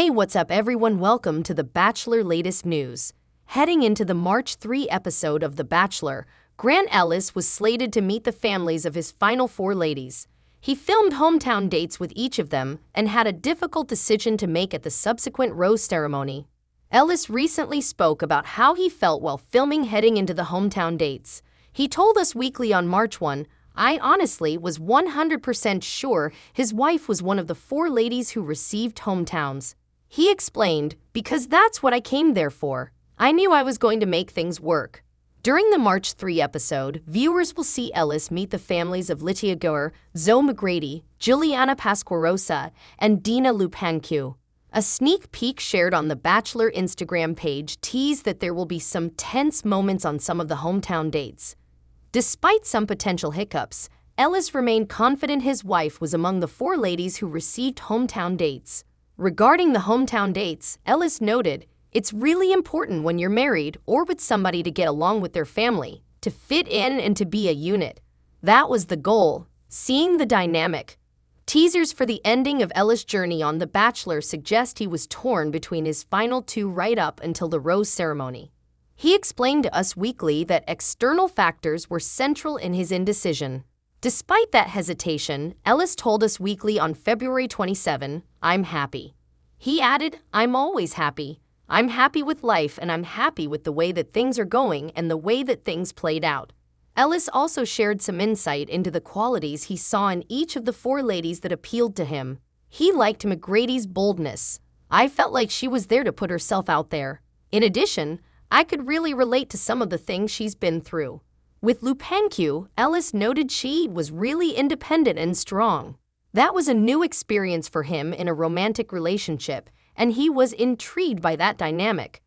Hey, what's up everyone? Welcome to the Bachelor latest news. Heading into the March 3 episode of The Bachelor, Grant Ellis was slated to meet the families of his final four ladies. He filmed hometown dates with each of them and had a difficult decision to make at the subsequent rose ceremony. Ellis recently spoke about how he felt while filming heading into the hometown dates. He told Us Weekly on March 1, "I honestly was 100% sure his wife was one of the four ladies who received hometowns." He explained, "Because that's what I came there for. I knew I was going to make things work." During the March 3 episode, viewers will see Ellis meet the families of Lytia Goer, Zoe McGrady, Juliana Pasquarosa, and Dina Lupancu. A sneak peek shared on the Bachelor Instagram page teased that there will be some tense moments on some of the hometown dates. Despite some potential hiccups, Ellis remained confident his wife was among the four ladies who received hometown dates. Regarding the hometown dates, Ellis noted, "It's really important when you're married or with somebody to get along with their family, to fit in and to be a unit. That was the goal, seeing the dynamic." Teasers for the ending of Ellis' journey on The Bachelor suggest he was torn between his final two right up until the rose ceremony. He explained to Us Weekly that external factors were central in his indecision. Despite that hesitation, Ellis told Us Weekly on February 27, "I'm happy." He added, "I'm always happy. I'm happy with life and I'm happy with the way that things are going and the way that things played out." Ellis also shared some insight into the qualities he saw in each of the four ladies that appealed to him. He liked McGrady's boldness. "I felt like she was there to put herself out there. In addition, I could really relate to some of the things she's been through." With Lupancu, Ellis noted she was really independent and strong. That was a new experience for him in a romantic relationship, and he was intrigued by that dynamic.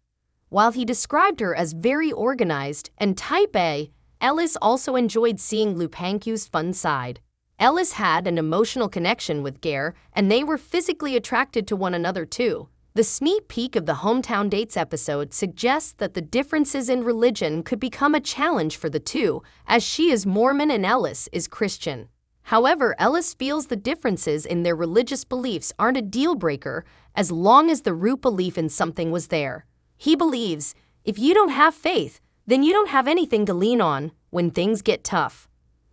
While he described her as very organized and type A, Ellis also enjoyed seeing Lupancu's fun side. Ellis had an emotional connection with Gare, and they were physically attracted to one another too. The sneak peek of the Hometown Dates episode suggests that the differences in religion could become a challenge for the two, as she is Mormon and Ellis is Christian. However, Ellis feels the differences in their religious beliefs aren't a deal-breaker as long as the root belief in something was there. He believes, if you don't have faith, then you don't have anything to lean on when things get tough.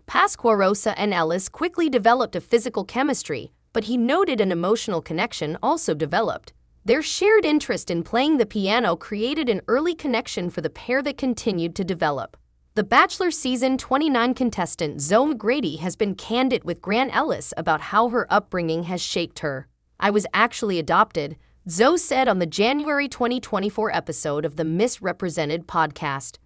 Pasquarosa and Ellis quickly developed a physical chemistry, but he noted an emotional connection also developed. Their shared interest in playing the piano created an early connection for the pair that continued to develop. The Bachelor Season 29 contestant Zoe McGrady has been candid with Grant Ellis about how her upbringing has shaped her. "I was actually adopted," Zoe said on the January 2024 episode of the Misrepresented podcast.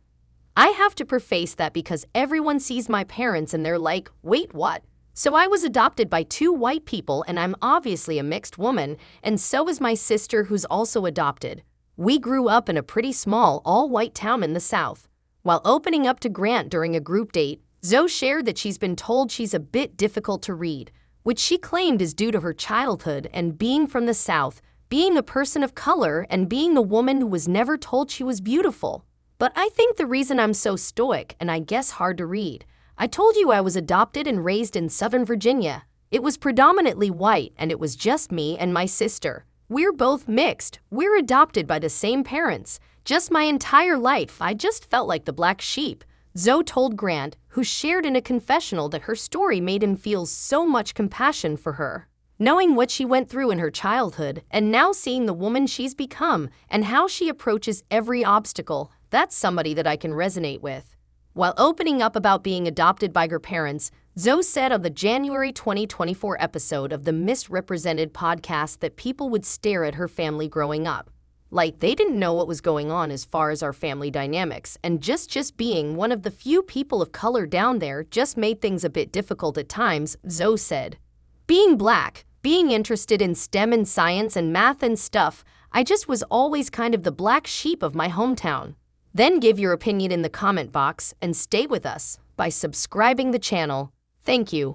"I have to preface that because everyone sees my parents and they're like, 'Wait, what?' So I was adopted by two white people and I'm obviously a mixed woman, and so is my sister who's also adopted. We grew up in a pretty small, all-white town in the South." While opening up to Grant during a group date, Zoe shared that she's been told she's a bit difficult to read, which she claimed is due to her childhood and being from the South, being a person of color, and being the woman who was never told she was beautiful. "But I think the reason I'm so stoic and I guess hard to read. I told you I was adopted and raised in Southern Virginia. It was predominantly white and it was just me and my sister. We're both mixed. We're adopted by the same parents. Just my entire life, I just felt like the black sheep," Zoe told Grant, who shared in a confessional that her story made him feel so much compassion for her. "Knowing what she went through in her childhood and now seeing the woman she's become and how she approaches every obstacle, that's somebody that I can resonate with." While opening up about being adopted by her parents, Zoe said on the January 2024 episode of the Misrepresented podcast that people would stare at her family growing up. Like they didn't know what was going on as far as our family dynamics, and just being one of the few people of color down there just made things a bit difficult at times, Zoe said. "Being black, being interested in STEM and science and math and stuff, I just was always kind of the black sheep of my hometown." Then give your opinion in the comment box and stay with us by subscribing the channel. Thank you.